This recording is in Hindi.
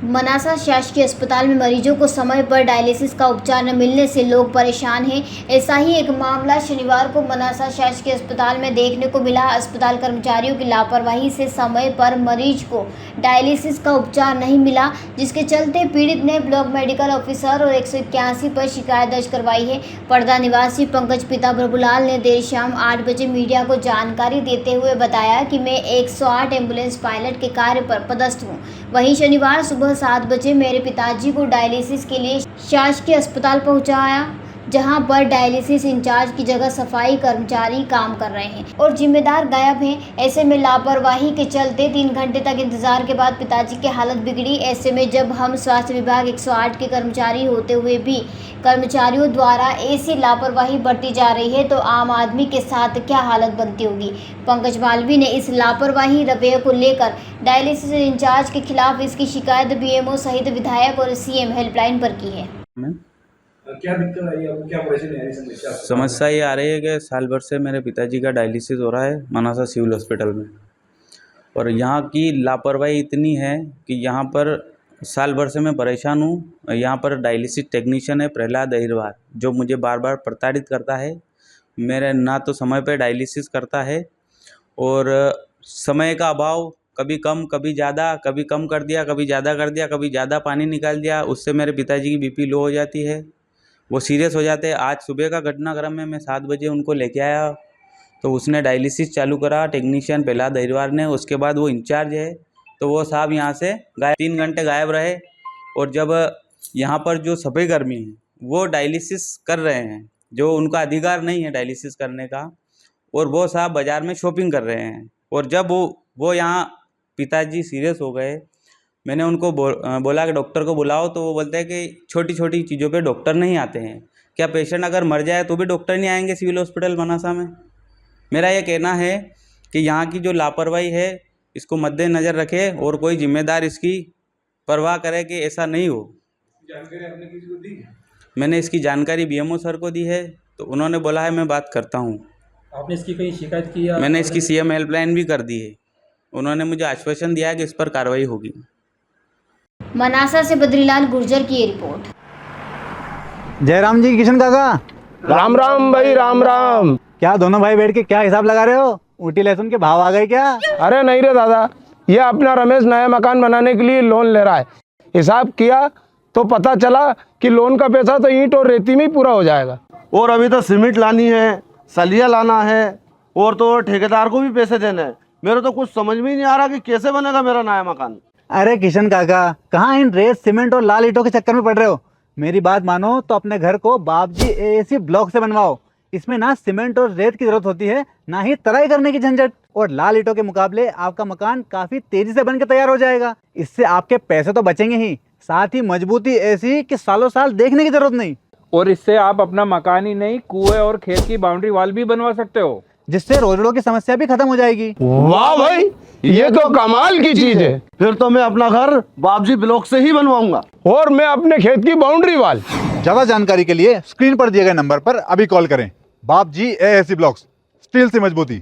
मनासा शासकीय अस्पताल में मरीजों को समय पर डायलिसिस का उपचार न मिलने से लोग परेशान हैं। ऐसा ही एक मामला शनिवार को मनासा शासकीय अस्पताल में देखने को मिला। अस्पताल कर्मचारियों की लापरवाही से समय पर मरीज को डायलिसिस का उपचार नहीं मिला, जिसके चलते पीड़ित ने ब्लॉक मेडिकल ऑफिसर और 181 पर शिकायत दर्ज करवाई है। पड़दा निवासी पंकज पिता प्रभुलाल ने देर शाम 8 बजे मीडिया को जानकारी देते हुए बताया कि मैं 108 एम्बुलेंस पायलट के कार्य पर पदस्थ हूँ। वहीं शनिवार सुबह 7 बजे मेरे पिताजी को डायलिसिस के लिए शासकीय अस्पताल पहुंचाया, जहां पर डायलिसिस इंचार्ज की जगह सफाई कर्मचारी काम कर रहे हैं और जिम्मेदार गायब हैं। ऐसे में लापरवाही के चलते 3 घंटे तक इंतजार के बाद पिताजी की हालत बिगड़ी। ऐसे में जब हम स्वास्थ्य विभाग 108 के कर्मचारी होते हुए भी कर्मचारियों द्वारा ऐसी लापरवाही बरती जा रही है तो आम आदमी के साथ क्या हालत बनती होगी। पंकज मालवी ने इस लापरवाही रवैये को लेकर डायलिसिस इंचार्ज के खिलाफ इसकी शिकायत बीएमओ सहित विधायक और सीएम हेल्पलाइन पर की है। क्या दिक्कत आई है, क्या परेशानी आ रही है? समस्या ये आ रही है कि साल भर से मेरे पिताजी का डायलिसिस हो रहा है मनासा सिविल हॉस्पिटल में, और यहाँ की लापरवाही इतनी है कि यहाँ पर साल भर से मैं परेशान हूँ। यहाँ पर डायलिसिस टेक्नीशियन है प्रहलाद अहिरवार, जो मुझे बार बार प्रताड़ित करता है। मेरे ना तो समय पर डायलिसिस करता है और समय का अभाव, कभी कम कभी ज़्यादा, कभी कम कर दिया कभी ज़्यादा कर दिया, कभी ज़्यादा पानी निकाल दिया, उससे मेरे पिताजी की बीपी लो हो जाती है, वो सीरियस हो जाते हैं। आज सुबह का घटनाक्रम में मैं 7 बजे उनको लेके आया तो उसने डायलिसिस चालू करा टेक्नीशियन प्रहलाद अहिरवार ने। उसके बाद वो इंचार्ज है तो वो साहब यहाँ से गायब, 3 घंटे गायब रहे। और जब यहाँ पर जो सफाई कर्मी हैं वो डायलिसिस कर रहे हैं, जो उनका अधिकार नहीं है डायलिसिस करने का, और वो साहब बाज़ार में शॉपिंग कर रहे हैं। और जब वो यहाँ पिताजी सीरियस हो गए, मैंने उनको बोला कि डॉक्टर को बुलाओ, तो वो बोलते हैं कि छोटी छोटी चीज़ों पे डॉक्टर नहीं आते हैं। क्या पेशेंट अगर मर जाए तो भी डॉक्टर नहीं आएंगे सिविल हॉस्पिटल मनासा में? मेरा ये कहना है कि यहाँ की जो लापरवाही है इसको मद्देनज़र रखे और कोई जिम्मेदार इसकी परवाह करे कि ऐसा नहीं हो। जानकारी आपने किसी को दी? मैंने इसकी जानकारी बीएमओ सर को दी है, तो उन्होंने बोला है मैं बात करता हूँ। आपने इसकी कहीं शिकायत की? मैंने इसकी सीएम हेल्पलाइन भी कर दी है। उन्होंने मुझे आश्वासन दिया है कि इस पर कार्रवाई होगी। मनासा से बद्रीलाल गुर्जर की ये रिपोर्ट। जयराम जी, किशन काका। राम राम भाई, राम राम। क्या दोनों भाई बैठ के क्या हिसाब लगा रहे हो? ऊटी लहसुन के भाव आ गए क्या? अरे नहीं रे दादा, ये अपना रमेश नया मकान बनाने के लिए लोन ले रहा है। हिसाब किया तो पता चला कि लोन का पैसा तो ईंट और रेती में ही पूरा हो जाएगा। और अभी तो सीमेंट लानी है, सलिया लाना है, और तो ठेकेदार को भी पैसे देने हैं। मेरे तो कुछ समझ में ही नहीं आ रहा कि कैसे बनेगा मेरा नया मकान। अरे किशन काका, कहाँ इन रेत सीमेंट और लाल ईंटों के चक्कर में पड़ रहे हो? मेरी बात मानो तो अपने घर को बाबजी एएसी ब्लॉक से बनवाओ। इसमें ना सीमेंट और रेत की जरूरत होती है, ना ही तराई करने की झंझट। और लाल ईंटों के मुकाबले आपका मकान काफी तेजी से बनकर तैयार हो जाएगा। इससे आपके पैसे तो बचेंगे ही, साथ ही मजबूती ऐसी कि सालों साल देखने की जरूरत नहीं। और इससे आप अपना मकान ही नहीं, कुएं और खेत की बाउंड्री वॉल भी बनवा सकते हो, जिससे रोजड़ों की समस्या भी खत्म हो जाएगी। वाह भाई, ये तो कमाल की चीज है। फिर तो मैं अपना घर बाबजी ब्लॉक से ही बनवाऊंगा। और मैं अपने खेत की बाउंड्री वाल। ज्यादा जानकारी के लिए स्क्रीन पर दिए गए नंबर पर अभी कॉल करें। बाबजी एएसी ब्लॉक्स, स्टील से मजबूती।